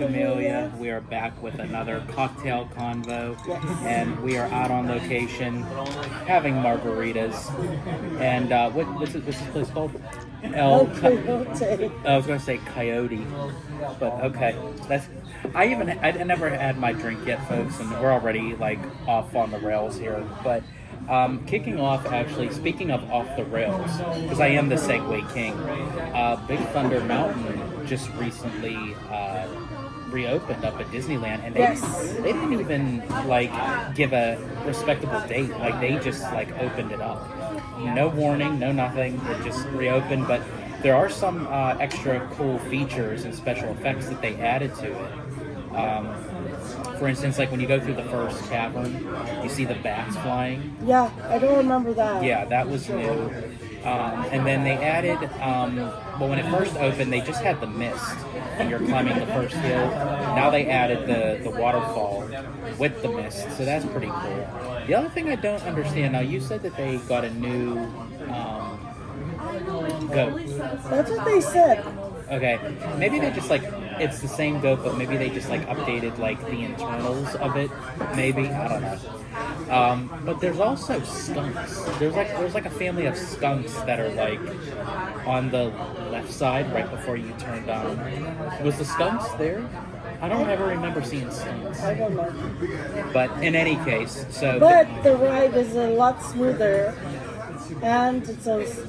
Amelia. We are back with another cocktail convo, and we are out on location having margaritas. And what's this place called? Coyote. I was going to say Coyote, but okay. I never had my drink yet, folks, and we're already like off on the rails here. But kicking off, actually, speaking of off the rails, because I am the Segway King. Big Thunder Mountain just recently reopened up at Disneyland, and they didn't even like give a respectable date. Like they just like opened it up, no warning, no nothing. It just reopened, but there are some extra cool features and special effects that they added to it. For instance, like when you go through the first cavern, you see the bats flying. Yeah, I don't remember that. Yeah, that was new. And then they added, well, when it first opened, they just had the mist when you're climbing the first hill. Now they added the waterfall with the mist, so that's pretty cool. The other thing I don't understand, now you said that they got a new goat. That's what they said. Okay, maybe they just like, it's the same goat, but maybe they just like updated like the internals of it, maybe, I don't know. But there's also skunks. There's like a family of skunks that are like on the left side right before you turned on. Was the skunks there? I don't ever remember seeing skunks. I don't know. But in any case, so. But the ride is a lot smoother. And because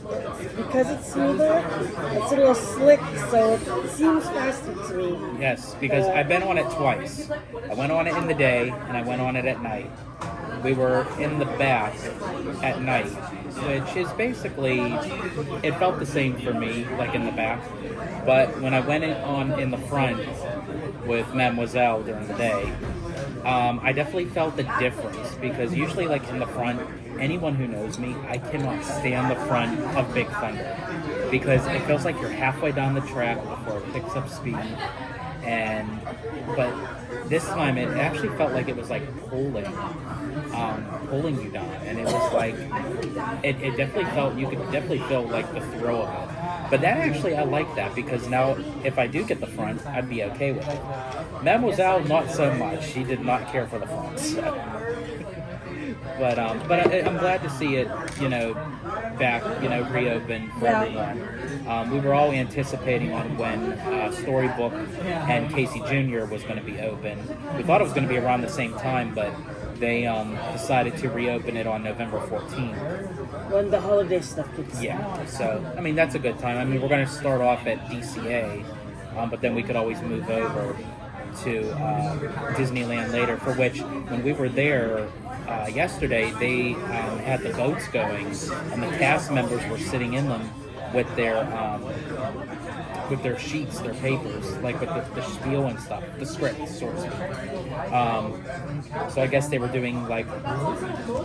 it's smoother, it's a little slick, so it seems faster to me. Yes, because I've been on it twice. I went on it in the day, and I went on it at night. We were in the back at night, which is basically, it felt the same for me, like in the back. But when I went in the front with Mademoiselle during the day, I definitely felt the difference, because usually like in the front, anyone who knows me, I cannot stand the front of Big Thunder because it feels like you're halfway down the track before it picks up speed. But this time it actually felt like it was like pulling you down, and it was like it definitely felt, you could definitely feel like the throw of it. But that actually, I like that, because now if I do get the front, I'd be okay with it. Mademoiselle, not so much. She did not care for the front. So. But I'm glad to see it, back, reopened for everyone. We were all anticipating on when Storybook and Casey Jr. was going to be open. We thought it was going to be around the same time, but they decided to reopen it on November 14th. When the holiday stuff gets Yeah, so, I mean, that's a good time. I mean, we're going to start off at DCA, but then we could always move over to Disneyland later, for which, when we were there yesterday, they had the boats going, and the cast members were sitting in them with their sheets, their papers, like with the spiel and stuff, the script, sort of speak. So I guess they were doing like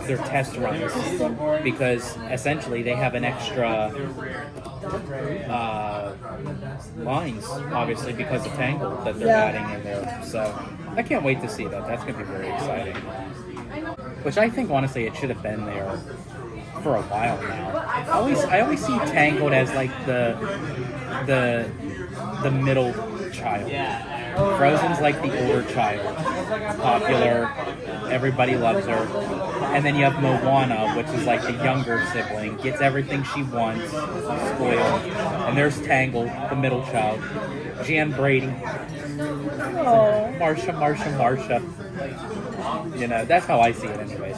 their test runs, because essentially they have an extra lines, obviously, because of Tangled that they're adding in there. So I can't wait to see that. That's going to be very exciting. Which I think, honestly, it should have been there for a while now. I always see Tangled as like the middle child. Frozen's like the older child, popular, everybody loves her. And then you have Moana, which is like the younger sibling, gets everything she wants, spoiled. And there's Tangled, the middle child, Jan Brady, Marsha. That's how I see it anyways.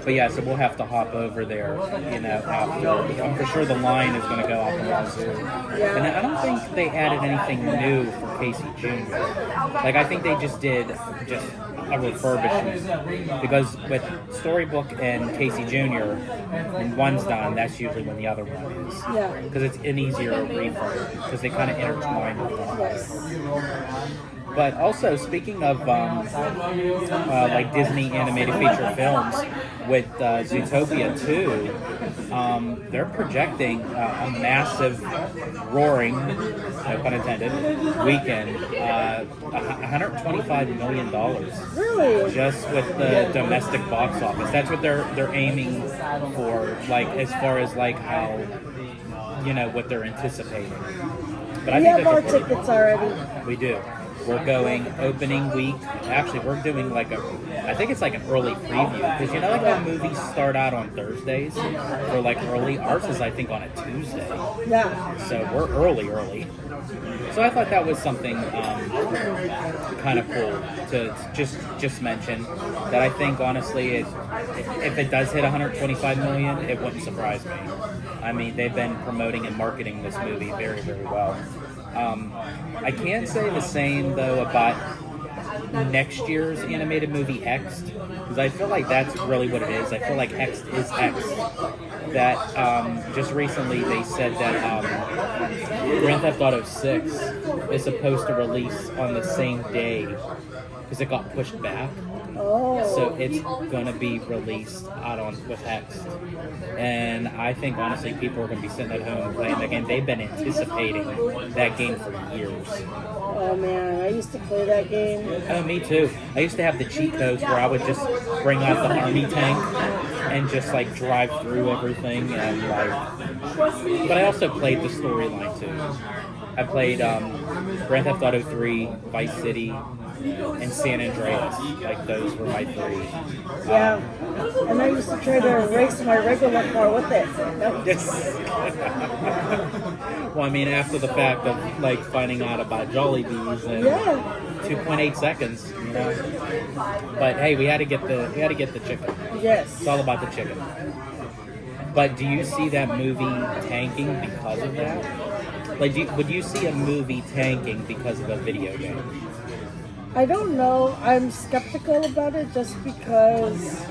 But yeah, so we'll have to hop over there, after. I'm for sure the line is going to go out the wazoo. And I don't think they added anything new for Casey Jr. Like, I think they just did a refurbishment. Because with Storybook and Casey Jr., when one's done, that's usually when the other one is. Yeah. Because it's an easier refurb, because they kind of intertwine with them. But also, speaking of like Disney animated feature films, with Zootopia 2, they're projecting a massive, roaring, no pun intended, weekend, $125 million. Really? Just with the domestic box office. That's what they're aiming for, like, as far as like how, what they're anticipating. But I We think have our that's a tickets already. We do. We're going opening week. Actually, we're doing I think it's like an early preview. Because you know, like when movies start out on Thursdays or like early. Ours is, I think, on a Tuesday. Yeah. So we're early. So I thought that was something kind of cool to just mention. That I think, honestly, if it does hit 125 million, it wouldn't surprise me. I mean, they've been promoting and marketing this movie very, very well. I can't say the same, though, about next year's animated movie X, because I feel like that's really what it is. I feel like X is X. That just recently they said that Grand Theft Auto 6 is supposed to release on the same day because it got pushed back. Oh. So it's going to be released with X. And I think, honestly, people are going to be sitting at home playing the game. They've been anticipating that game for years. Oh man, I used to play that game. Oh, me too. I used to have the cheat codes where I would just bring out the army tank and just like drive through everything and like. But I also played the storyline too. I played Grand Theft Auto 3, Vice City, and San Andreas. Like those were my three. Yeah. And I used to try to race my regular car with it. Yes. Well, I mean, after the fact of like finding out about Jollibees and 2.8 seconds, you know. But hey, we had to get the chicken. Yes. It's all about the chicken. But do you see that movie tanking because of that? Like, would you see a movie tanking because of a video game? I don't know. I'm skeptical about it just because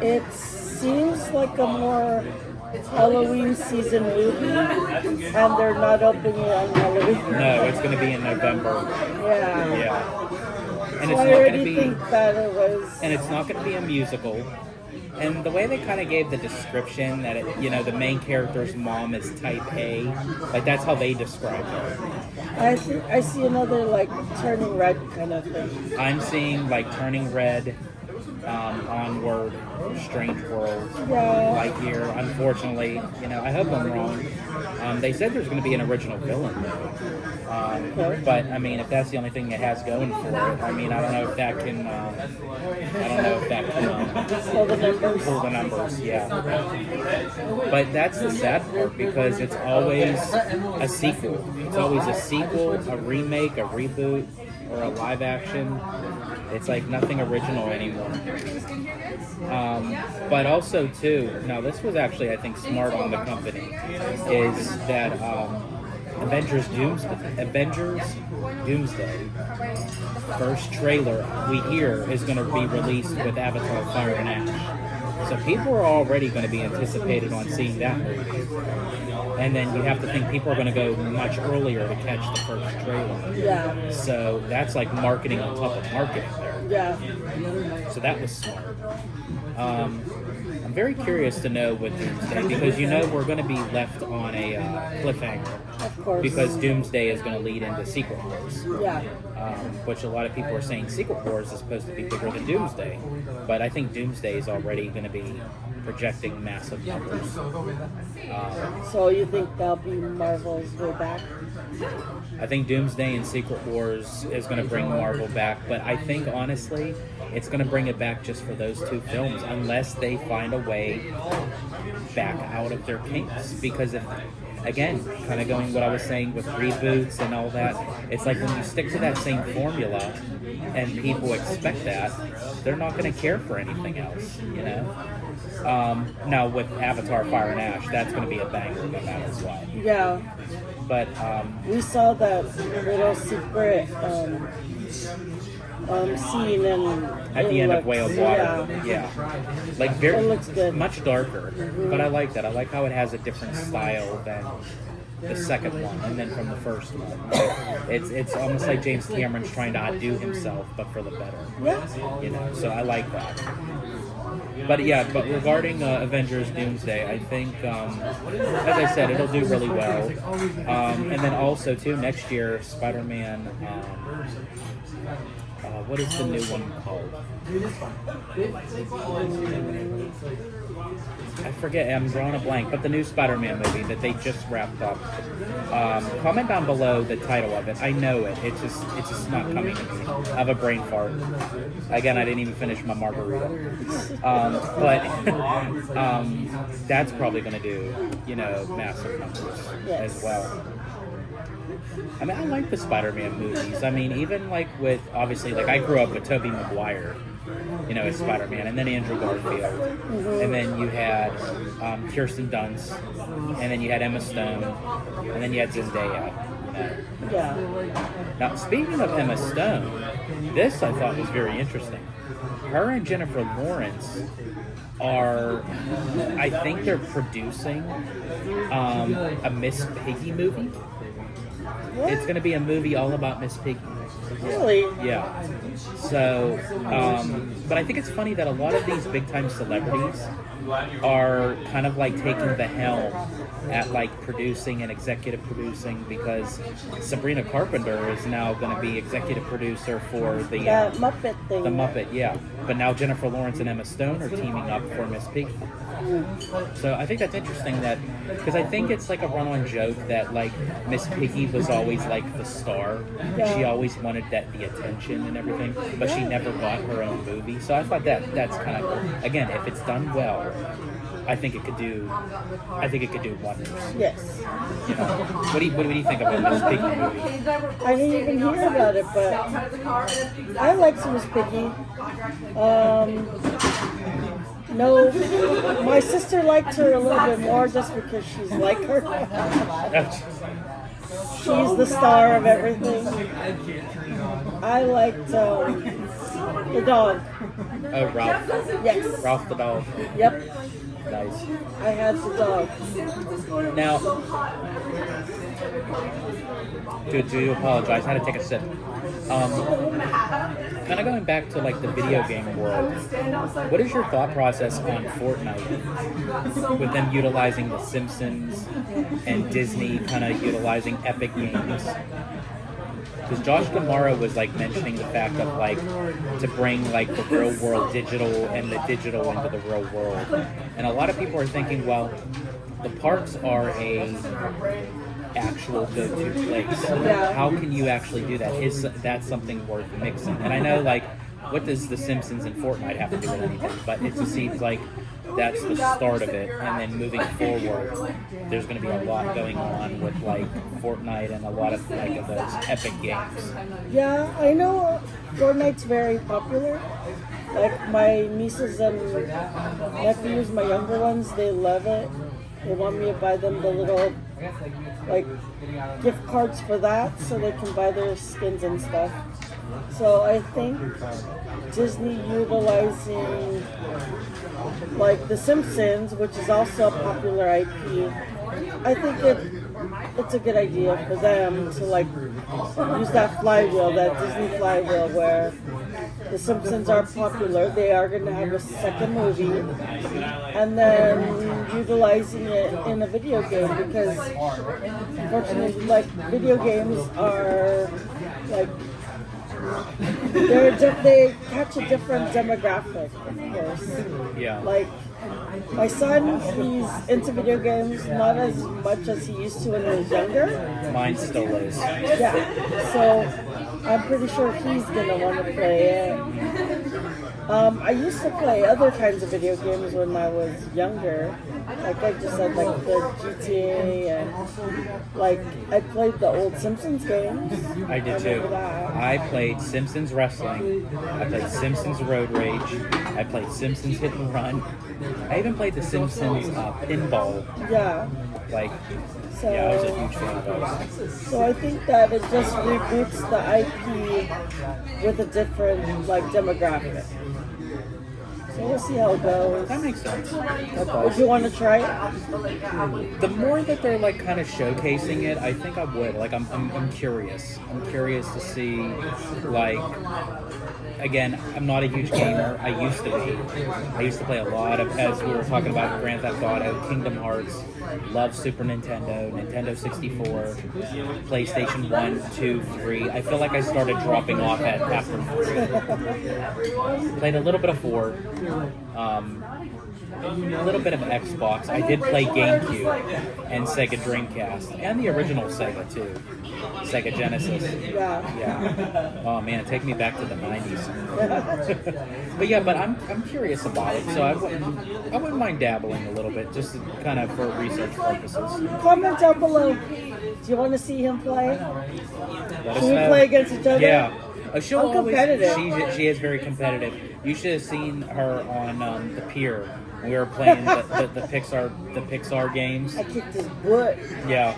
it seems like a more Halloween season movie, and they're not opening it on Halloween. No, it's going to be in November. Yeah. Yeah. And So it's I not going already to be. think that it was. And it's not going to be a musical. And the way they kind of gave the description that the main character's mom is type A, like that's how they describe her. I see another like turning red kind of thing. I'm seeing like Turning Red, Onward, Strange World, Lightyear. Unfortunately, I hope I'm wrong. They said there's going to be an original villain though. But I mean, if that's the only thing it has going for it, I mean, I don't know if that can. Pull the numbers. Yeah. But that's the sad part because it's always a sequel. It's always a sequel, a remake, a reboot, or a live action. It's like nothing original anymore. But also too, now this was actually I think smart on the company, is that Avengers Doomsday first trailer we hear is going to be released with Avatar Fire and Ash. So people are already going to be anticipated on seeing that movie. And then you have to think people are going to go much earlier to catch the first trailer. Yeah. So that's like marketing on top of marketing there. Yeah. So that was smart. I'm very curious to know what Doomsday, because we're going to be left on a cliffhanger. Of course. Because Doomsday is going to lead into Secret Wars. Yeah. Which a lot of people are saying Secret Wars is supposed to be bigger than Doomsday. But I think Doomsday is already going to be projecting massive numbers. So you think that'll be Marvel's way back? I think Doomsday and Secret Wars is going to bring Marvel back, but I think honestly, it's going to bring it back just for those two films, unless they find a way back out of their kinks. Because if, again, kind of going what I was saying with reboots and all that, it's like when you stick to that same formula and people expect that, they're not going to care for anything else, Now with Avatar Fire and Ash, that's going to be a banger no matter what. Yeah. But we saw that little secret scene at the end of Way of Water, like very looks good. much darker. But I like that. I like how it has a different style than the second one, and then from the first one. It's almost like James Cameron's trying to outdo himself, but for the better. Yeah. So I like that. But regarding Avengers Doomsday, I think, as I said, it'll do really well. And then also, too, next year, Spider-Man What is the new one called? I forget. I'm drawing a blank. But the new Spider-Man movie that they just wrapped up. Comment down below the title of it. I know it. It's just not coming to me. I have a brain fart. Again, I didn't even finish my margarita. But that's probably going to do, massive numbers as well. I mean, I like the Spider-Man movies. I mean, even like with, obviously, like I grew up with Tobey Maguire, as Spider-Man, and then Andrew Garfield, and then you had Kirsten Dunst, and then you had Emma Stone, and then you had Zendaya. Yeah. Now, speaking of Emma Stone, this I thought was very interesting. Her and Jennifer Lawrence I think they're producing a Miss Piggy movie. What? It's going to be a movie all about Miss Piggy. Really? Yeah. So, but I think it's funny that a lot of these big-time celebrities are kind of like taking the helm at like producing and executive producing, because Sabrina Carpenter is now going to be executive producer for the Muppet thing. The Muppet, yeah. But now Jennifer Lawrence and Emma Stone are teaming up for Miss Piggy. So I think that's interesting, that because I think it's like a run-on joke that like Miss Piggy was always like the star. Yeah. She always wanted the attention and everything, but she never got her own movie. So I thought that's kind of, again, if it's done well, I think it could do wonders. Yes. What do you think about Miss Piggy movie? I didn't even hear about it, but I like Miss Piggy. No, my sister liked her a little bit more just because she's like her. She's the star of everything. I liked the dog. Oh, Ralph. Yes. Ralph the dog. Yep. Nice. I had the dog. Now, do apologize. I had to take a sip. Kind of going back to like the video game world, what is your thought process on Fortnite with them utilizing The Simpsons and Disney kind of utilizing Epic Games? Because Josh Gamara was like mentioning the fact of like to bring like the real world digital and the digital into the real world, and a lot of people are thinking, well, the parks are a actual go-to place. Yeah. How can you actually do that? Is that something worth mixing? And I know, like, what does The Simpsons and Fortnite have to do with anything? But it just seems like that's the start of it, and then moving forward, there's going to be a lot going on with like Fortnite and a lot of like of those epic games. Yeah, I know Fortnite's very popular. Like my nieces and nephews, my younger ones, they love it. They want me to buy them the little like gift cards for that so they can buy their skins and stuff. So I think Disney utilizing like The Simpsons, which is also a popular IP, I think it's a good idea for them to like use that flywheel, that Disney flywheel, where The Simpsons are popular. They are going to have a second movie, and then utilizing it in a video game, because unfortunately, like video games are like they catch a different demographic, of course. Yeah. Like my son, he's into video games not as much as he used to when he was younger. Mine still is. Yeah. So I'm pretty sure he's gonna want to play it. I used to play other kinds of video games when I was younger. Like I just said, like the GTA, and like I played the old Simpsons games. I did too. I played Simpsons Wrestling. I played Simpsons Road Rage. I played Simpsons Hit and Run. I even played the Simpsons Pinball. Yeah. Like, So, yeah, I was a huge fan of those. So I think that it just reboots the IP with a different like demographic. So we'll see how it goes. That makes sense. Would you want to try it? The more that they're like kind of showcasing it, I think I would. Like I'm curious. I'm curious to see like again, I'm not a huge gamer. I used to be. I used to play a lot of, as we were talking about, Grand Theft Auto, Kingdom Hearts, love Super Nintendo, Nintendo 64, PlayStation 1, 2, 3. I feel like I started dropping off at after 3. Played a little bit of 4. A little bit of Xbox. I did play GameCube and Sega Dreamcast and the original Sega too, Sega Genesis. Yeah. Oh man, take me back to the 90s. But yeah, but I'm curious about it, so I wouldn't mind dabbling a little bit, just kind of for research purposes. Comment down below. Do you want to see him play? Can we play against each other? Yeah. She'll I'm always, competitive. she is very competitive. You should have seen her on the pier. We were playing the Pixar games. I kicked his butt. Yeah.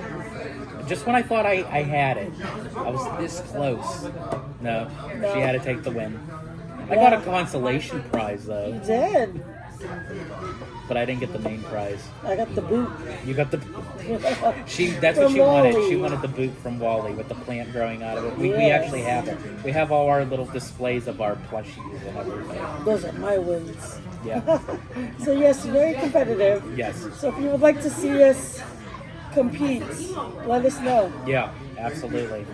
Just when I thought I had it, I was this close. No, she had to take the win. I got a consolation prize though. You did. But I didn't get the main prize. I got the boot. You got the. That's what she wanted. She wanted the boot from Wally with the plant growing out of it. We actually have it. We have all our little displays of our plushies and everything. Those are my wins. Yeah. So yes, very competitive. Yes. So if you would like to see us compete, let us know. Yeah, absolutely.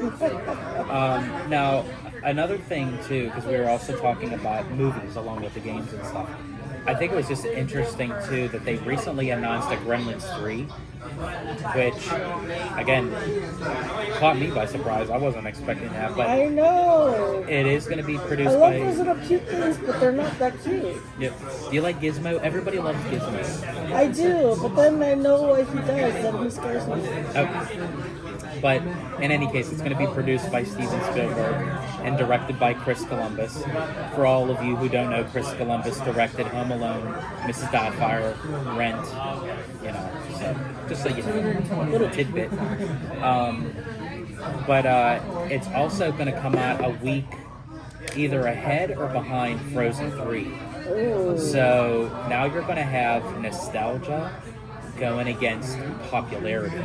Now, another thing too, because we were also talking about movies along with the games and stuff. I think it was just interesting too that they recently announced a Gremlins 3, which again caught me by surprise. I wasn't expecting that, but I know it is going to be produced I love by. those little cute things, but they're not that cute. Yep. Do you like Gizmo? Everybody loves Gizmo. I do, but then I know what he does, and he scares me. Okay. But in any case, it's going to be produced by Steven Spielberg and directed by Chris Columbus. For all of you who don't know, Chris Columbus directed Home Alone, Mrs. Doubtfire, Rent, you know, so just so you know, a little tidbit. But it's also going to come out a week either ahead or behind Frozen 3. Ooh. So now you're going to have nostalgia going against popularity.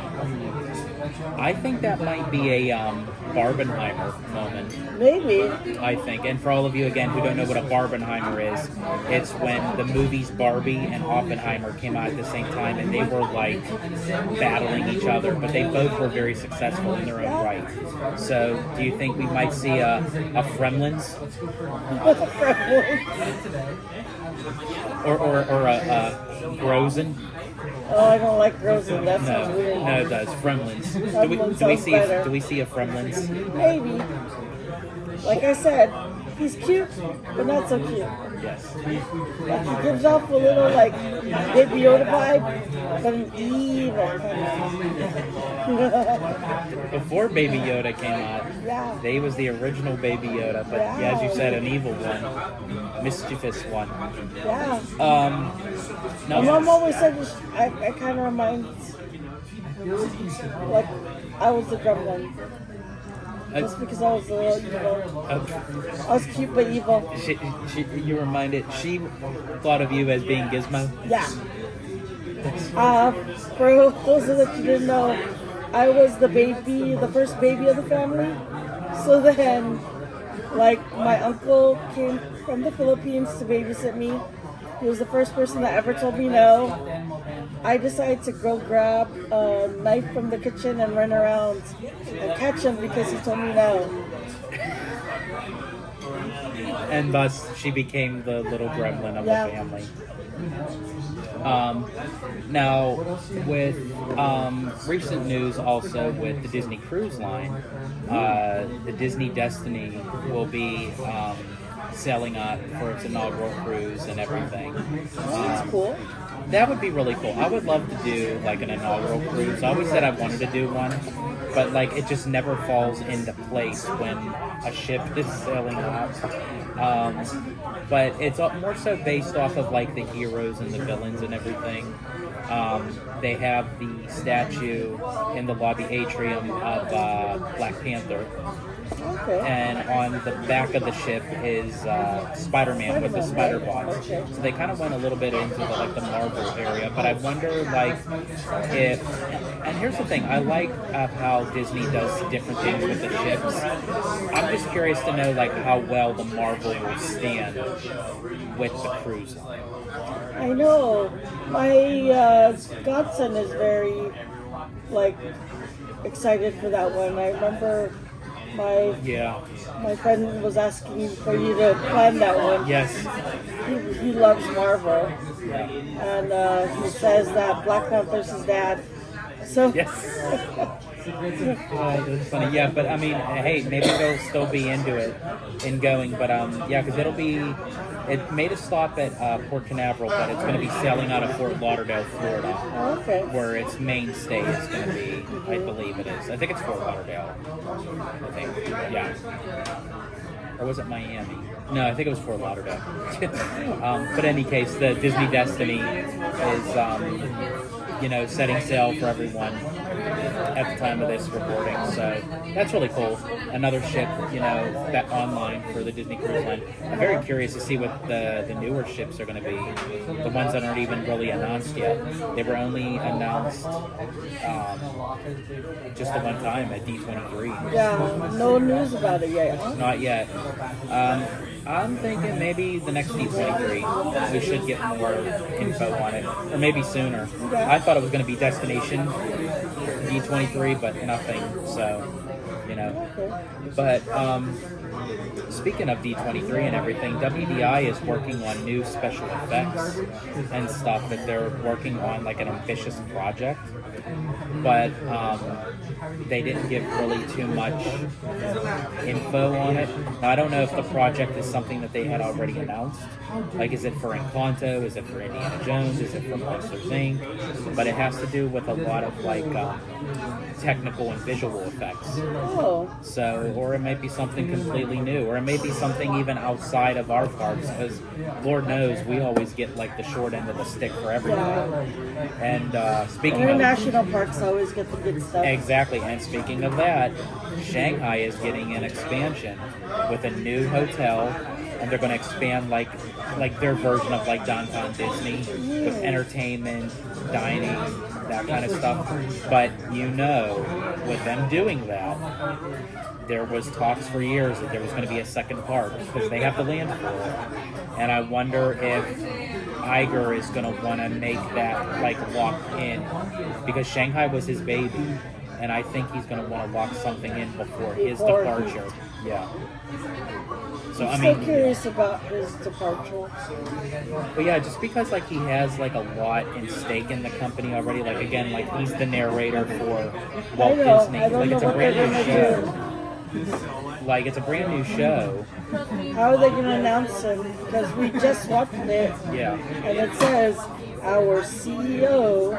I think that might be a Barbenheimer moment. Maybe. I think. And for all of you, again, who don't know what a Barbenheimer is, it's when the movies Barbie and Oppenheimer came out at the same time, and they were like battling each other, but they both were very successful in their own right. So do you think we might see a Fremlins? or a Frozen? Oh, I don't like Frozen. That sounds weird. No, it does. Fremlins. Do we see a Fremlins? Maybe. Like I said, he's cute, but not so cute. Yes. Like he gives off a little like Baby Yoda vibe, but an evil kind of. Before Baby Yoda came out, Yeah. they was the original Baby Yoda, but yeah, as you said, an evil one, mischievous one. Yeah. No, My mom always said I kind of remind, like, I was the gremlin. Just because I was a little evil. I was cute but evil. You reminded, she thought of you as being Gizmo? Yeah. For those of you who didn't know, I was the baby, the first baby of the family. So then, like, my uncle came from the Philippines to babysit me. He was the first person that ever told me no. I decided to go grab a knife from the kitchen and run around and catch him because he told me no. And thus, she became the little gremlin of the family. Now, with recent news also with the Disney Cruise Line, the Disney Destiny will be sailing out for its inaugural cruise and everything. That's cool. That would be really cool. I would love to do like an inaugural cruise. I always said I wanted to do one, but like it just never falls into place when a ship is sailing out. But it's more so based off of like the heroes and the villains and everything. They have the statue in the lobby atrium of Black Panther. Okay. And on the back of the ship is Spider-Man with the spider bots. Okay. So they kind of went a little bit into the Marvel area, but I wonder like if. And here's the thing: I like how Disney does different things with the ships. I'm just curious to know like how well the Marvel will stand with the cruise line. I know. My godson is very like excited for that one. I remember my friend was asking for you to plan that one. Yes. He loves Marvel, Yeah. and he says that Black Panther's his dad. So Yes. It's funny, yeah, but I mean, hey, maybe they'll still be into it and going, but yeah, because it made a stop at Port Canaveral, but it's going to be sailing out of Fort Lauderdale, Florida, okay. where its mainstay is going to be. I believe it is. I think it's Fort Lauderdale. I think, yeah. Or was it Miami? No, I think it was Fort Lauderdale. But in any case, the Disney Destiny is, setting sail for everyone at the time of this recording. So that's really cool. Another ship, that online for the Disney Cruise Line. I'm very curious to see what the newer ships are going to be. The ones that aren't even really announced yet. They were only announced just the one time at D23. Yeah, no news about it yet. Huh? Not yet. I'm thinking maybe the next D23 we should get more info on it, or maybe sooner. Yeah. I thought it was going to be Destination D23, but nothing. So, Okay. But speaking of D23 and everything, WDI is working on new special effects and stuff that they're working on, like an ambitious project. But they didn't give really too much info on it. Now, I don't know if the project is something that they had already announced. Like, is it for Encanto? Is it for Indiana Jones? Is it for Monsters Inc.? But it has to do with a lot of technical and visual effects. Oh. So, or it might be something completely new, or it may be something even outside of our parks, because Lord knows we always get like the short end of the stick for everything. Yeah. And speaking of International parks always get the good stuff. exactly, and speaking of that, Shanghai is getting an expansion with a new hotel, and they're going to expand like their version of like downtown Disney with entertainment, dining, that kind of stuff. But with them doing that, there was talks for years that there was going to be a second park because they have the land for it. And I wonder if Iger is going to want to make that locked in, because Shanghai was his baby, and I think he's going to want to lock something in before his departure. Yeah. So I'm so curious about his departure. But yeah, just because he has a lot in stake in the company already. He's the narrator for Walt Disney. It's a brand new show. It's a brand new show. How are they going to announce him? Because we just watched it. Yeah. And it says our CEO,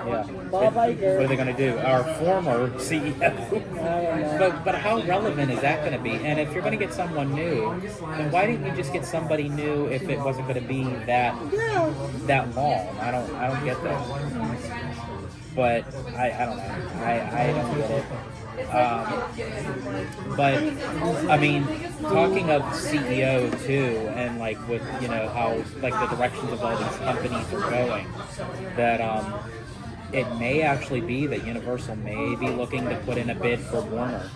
Bob Iger. What are they going to do? Our former CEO. I don't know. But how relevant is that going to be? And if you're going to get someone new, then why didn't you just get somebody new if it wasn't going to be that long? I don't get that. But I don't know. I don't get it. But I mean, talking of CEO too, and with how the directions of all these companies are going, that it may actually be that Universal may be looking to put in a bid for Warner.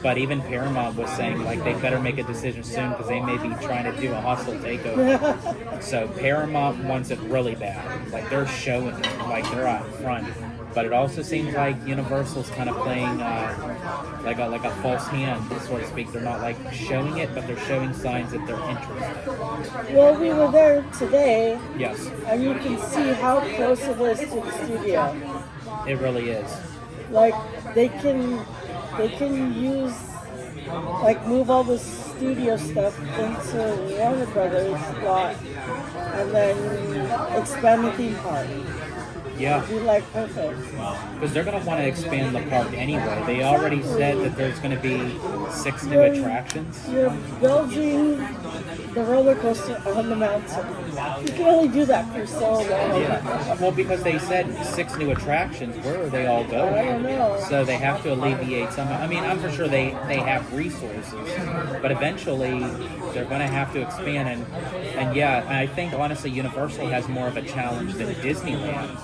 But even Paramount was saying they better make a decision soon because they may be trying to do a hostile takeover. So Paramount wants it really bad. They're showing it, they're out front. But it also seems like Universal's kind of playing like a false hand, so to speak. They're not showing it, but they're showing signs that they're interested. Well, we were there today. Yes. And you can see how close it is to the studio. It really is. They can use move all the studio stuff into Warner Brothers lot and then expand the theme park. Yeah. Be perfect. Because they're going to want to expand the park anyway. They already said that there's going to be 6 new attractions. You're building the roller coaster on the mountain. You can only do that for so long. Yeah. Well, because they said 6 new attractions. Where are they all going? I don't know. So they have to alleviate some. I mean, I'm for sure they have resources, but eventually they're going to have to expand. And yeah, I think honestly, Universal has more of a challenge than Disneyland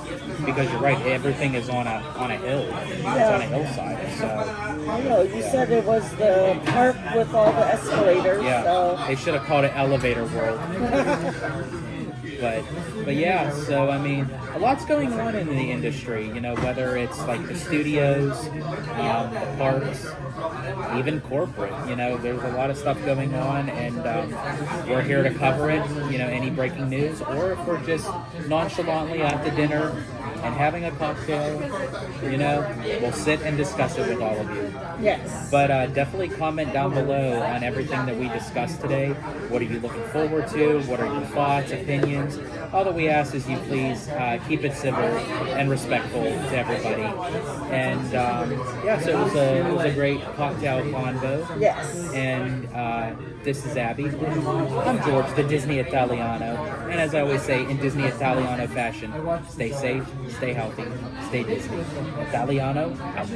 because you're right. Everything is on a hill. It's on a hillside. So I know. You said it was the park with all the escalators. yeah, So. they should have called it Elevator World. But yeah, so I mean, a lot's going on in the industry, you know, whether it's like the studios, the parks, even corporate, you know, there's a lot of stuff going on, and we're here to cover it, you know, any breaking news, or if we're just nonchalantly at the dinner and having a cocktail, you know, we'll sit and discuss it with all of you. Yes. But definitely comment down below on everything that we discussed today. What are you looking forward to? What are your thoughts, opinions? All that we ask is you please keep it civil and respectful to everybody. And yeah, so it was a great cocktail convo. Yes. And this is Abby. I'm George, the Disney Italiano. And as I always say, in Disney Italiano fashion, stay safe, stay healthy, stay Disney. Italiano out.